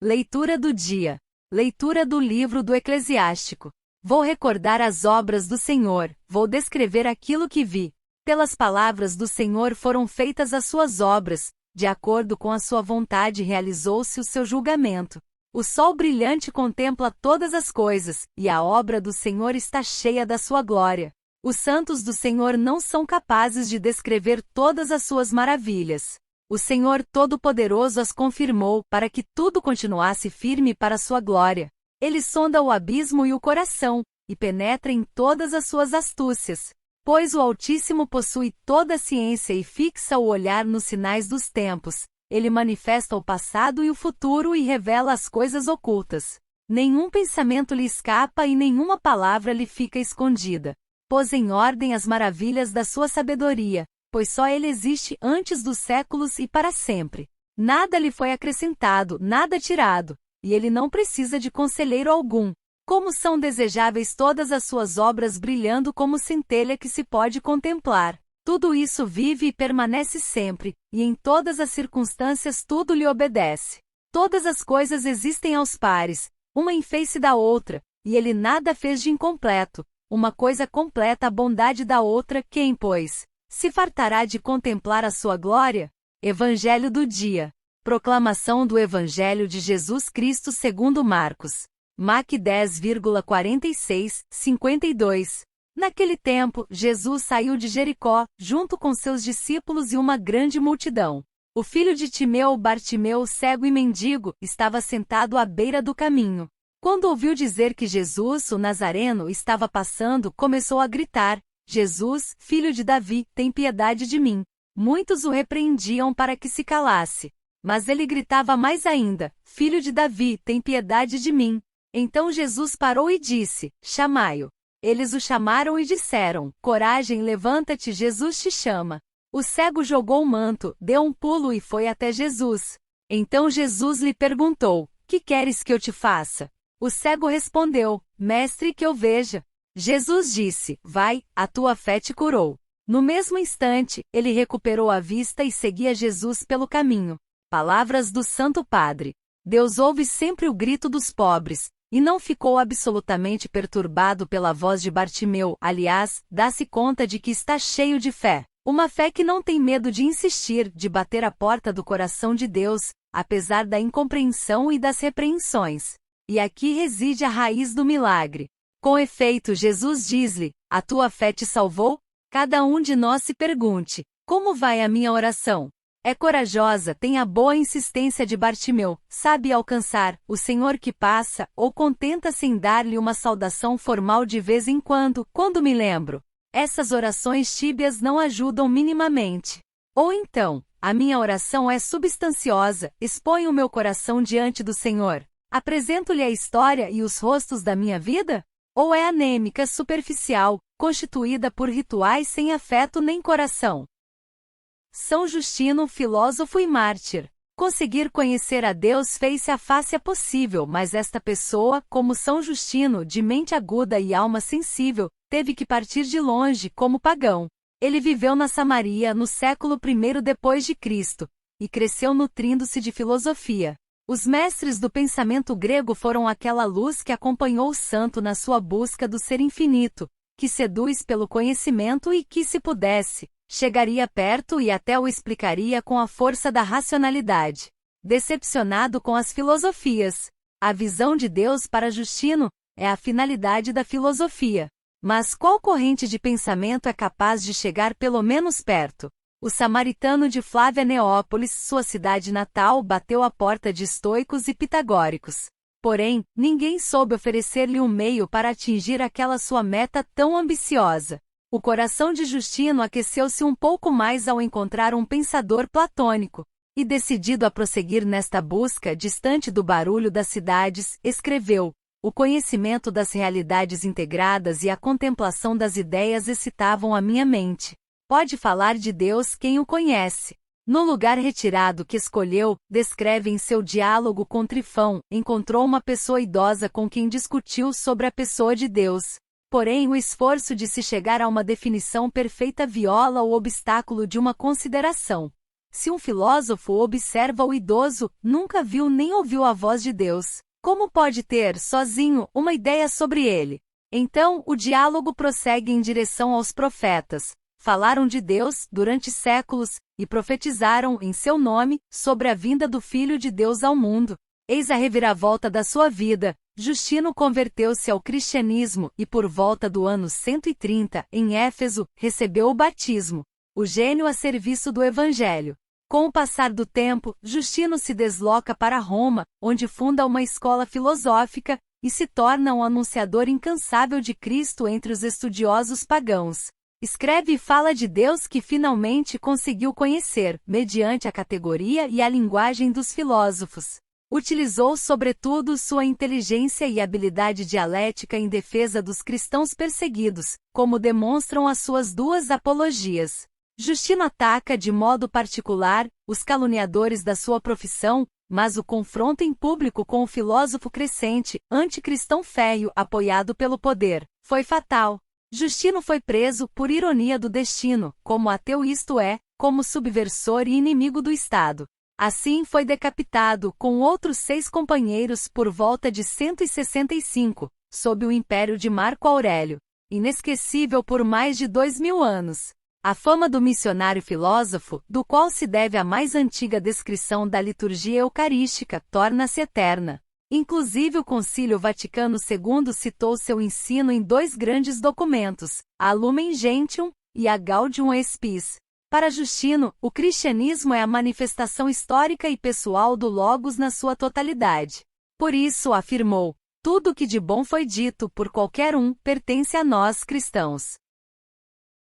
Leitura do dia. Leitura do livro do Eclesiástico. Vou recordar as obras do Senhor, vou descrever aquilo que vi. Pelas palavras do Senhor foram feitas as suas obras, de acordo com a sua vontade realizou-se o seu julgamento. O sol brilhante contempla todas as coisas, e a obra do Senhor está cheia da sua glória. Os santos do Senhor não são capazes de descrever todas as suas maravilhas. O Senhor Todo-Poderoso as confirmou para que tudo continuasse firme para sua glória. Ele sonda o abismo e o coração, e penetra em todas as suas astúcias. Pois o Altíssimo possui toda a ciência e fixa o olhar nos sinais dos tempos. Ele manifesta o passado e o futuro e revela as coisas ocultas. Nenhum pensamento lhe escapa e nenhuma palavra lhe fica escondida. Pôs em ordem as maravilhas da sua sabedoria, pois só ele existe antes dos séculos e para sempre. Nada lhe foi acrescentado, nada tirado, e ele não precisa de conselheiro algum. Como são desejáveis todas as suas obras brilhando como centelha que se pode contemplar. Tudo isso vive e permanece sempre, e em todas as circunstâncias tudo lhe obedece. Todas as coisas existem aos pares, uma em face da outra, e ele nada fez de incompleto. Uma coisa completa a bondade da outra, quem, pois, se fartará de contemplar a sua glória? Evangelho do dia. Proclamação do Evangelho de Jesus Cristo segundo Marcos. Mac 10,46, 52. Naquele tempo, Jesus saiu de Jericó, junto com seus discípulos e uma grande multidão. O filho de Timeu, Bartimeu, cego e mendigo, estava sentado à beira do caminho. Quando ouviu dizer que Jesus, o Nazareno, estava passando, começou a gritar: Jesus, filho de Davi, tem piedade de mim. Muitos o repreendiam para que se calasse. Mas ele gritava mais ainda: Filho de Davi, tem piedade de mim. Então Jesus parou e disse: Chamai-o. Eles o chamaram e disseram: Coragem, levanta-te, Jesus te chama. O cego jogou o manto, deu um pulo e foi até Jesus. Então Jesus lhe perguntou: Que queres que eu te faça? O cego respondeu: Mestre, que eu veja. Jesus disse: Vai, a tua fé te curou. No mesmo instante, ele recuperou a vista e seguia Jesus pelo caminho. Palavras do Santo Padre. Deus ouve sempre o grito dos pobres, e não ficou absolutamente perturbado pela voz de Bartimeu. Aliás, dá-se conta de que está cheio de fé. Uma fé que não tem medo de insistir, de bater a porta do coração de Deus, apesar da incompreensão e das repreensões. E aqui reside a raiz do milagre. Com efeito, Jesus diz-lhe: A tua fé te salvou? Cada um de nós se pergunte: Como vai a minha oração? É corajosa, tem a boa insistência de Bartimeu, sabe alcançar o Senhor que passa, ou contenta-se em dar-lhe uma saudação formal de vez em quando me lembro. Essas orações tíbias não ajudam minimamente. Ou então, a minha oração é substanciosa, exponho o meu coração diante do Senhor. Apresento-lhe a história e os rostos da minha vida? Ou é anêmica, superficial, constituída por rituais sem afeto nem coração? São Justino, filósofo e mártir. Conseguir conhecer a Deus fez-se a fácil possível, mas esta pessoa, como São Justino, de mente aguda e alma sensível, teve que partir de longe como pagão. Ele viveu na Samaria no século I depois de Cristo, e cresceu nutrindo-se de filosofia. Os mestres do pensamento grego foram aquela luz que acompanhou o santo na sua busca do ser infinito, que seduz pelo conhecimento e que, se pudesse, chegaria perto e até o explicaria com a força da racionalidade. Decepcionado com as filosofias, a visão de Deus para Justino é a finalidade da filosofia. Mas qual corrente de pensamento é capaz de chegar pelo menos perto? O samaritano de Flávia Neópolis, sua cidade natal, bateu à porta de estoicos e pitagóricos. Porém, ninguém soube oferecer-lhe um meio para atingir aquela sua meta tão ambiciosa. O coração de Justino aqueceu-se um pouco mais ao encontrar um pensador platônico, e decidido a prosseguir nesta busca distante do barulho das cidades, escreveu: O conhecimento das realidades integradas e a contemplação das ideias excitavam a minha mente. Pode falar de Deus quem o conhece. No lugar retirado que escolheu, descreve em seu diálogo com Trifão, encontrou uma pessoa idosa com quem discutiu sobre a pessoa de Deus. Porém, o esforço de se chegar a uma definição perfeita viola o obstáculo de uma consideração. Se um filósofo observa o idoso, nunca viu nem ouviu a voz de Deus, como pode ter, sozinho, uma ideia sobre ele? Então, o diálogo prossegue em direção aos profetas. Falaram de Deus durante séculos, e profetizaram em seu nome sobre a vinda do Filho de Deus ao mundo. Eis a reviravolta da sua vida. Justino converteu-se ao cristianismo e por volta do ano 130, em Éfeso, recebeu o batismo. O gênio a serviço do Evangelho. Com o passar do tempo, Justino se desloca para Roma, onde funda uma escola filosófica, e se torna um anunciador incansável de Cristo entre os estudiosos pagãos. Escreve e fala de Deus que finalmente conseguiu conhecer, mediante a categoria e a linguagem dos filósofos. Utilizou sobretudo sua inteligência e habilidade dialética em defesa dos cristãos perseguidos, como demonstram as suas duas apologias. Justino ataca de modo particular os caluniadores da sua profissão, mas o confronto em público com o filósofo crescente, anticristão férreo apoiado pelo poder, foi fatal. Justino foi preso por ironia do destino, como ateu isto é, como subversor e inimigo do Estado. Assim foi decapitado com outros 6 companheiros por volta de 165, sob o império de Marco Aurélio, inesquecível por mais de 2000 anos. A fama do missionário filósofo, do qual se deve a mais antiga descrição da liturgia eucarística, torna-se eterna. Inclusive o Concílio Vaticano II citou seu ensino em 2 grandes documentos, a Lumen Gentium e a Gaudium Spes. Para Justino, o cristianismo é a manifestação histórica e pessoal do Logos na sua totalidade. Por isso, afirmou, tudo o que de bom foi dito por qualquer um pertence a nós cristãos.